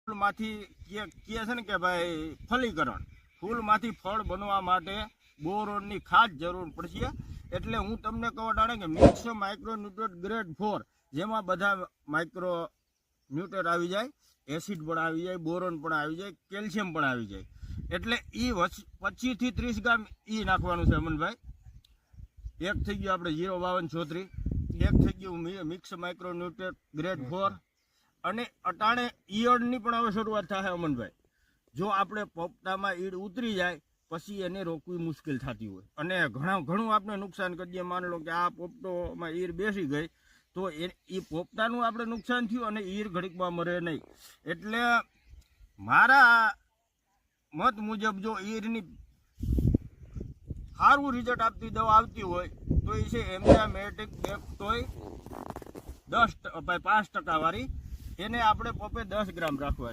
ફૂલમાંથી કહે છે ને કે ભાઈ ફલીકરણ, ફૂલમાંથી ફળ બનવા માટે બોરોનની ખાસ જરૂર પડશે. એટલે હું તમને કહું ટાણે કે મિક્સ માઇક્રોન્યુટ્રિયન્ટ ગ્રેડ 4, જેમાં બધા માઇક્રો ન્યુટ્રિયન્ટ આવી જાય, એસિડ પણ આવી જાય, બોરોન પણ આવી જાય, કેલ્શિયમ પણ આવી જાય. એટલે એ 25 થી 30 ગ્રામ એ નાખવાનું છે અમનભાઈ. એક થઈ ગયું આપણે 05234, એક થઈ ગયું મિક્સ માઇક્રોન્યુટ્રિયન્ટ ગ્રેડ 4. અને અટાણે ઈયળની પણ હવે શરૂઆત થાય અમનભાઈ. જો આપણે પોપટામાં ઈડ ઉતરી જાય પછી એને રોકવી મુશ્કેલ થતી હોય અને ઘણું આપણે નુકસાન કરીએ. માની લો કે આ પોપટોમાં ઈર બેસી ગઈ તો એ પોપટાનું આપણે નુકસાન થયું અને ઈર ઘડીકમાં મરે નહીં. એટલે મારા મત મુજબ જો ઈરની સારું રિઝલ્ટ આપતી દવા આવતી હોય તો એ છે એમ્ઝામેટિક બેક્ટોય 5% વાળી. એને આપણે પોપે 10 ગ્રામ રાખવાની.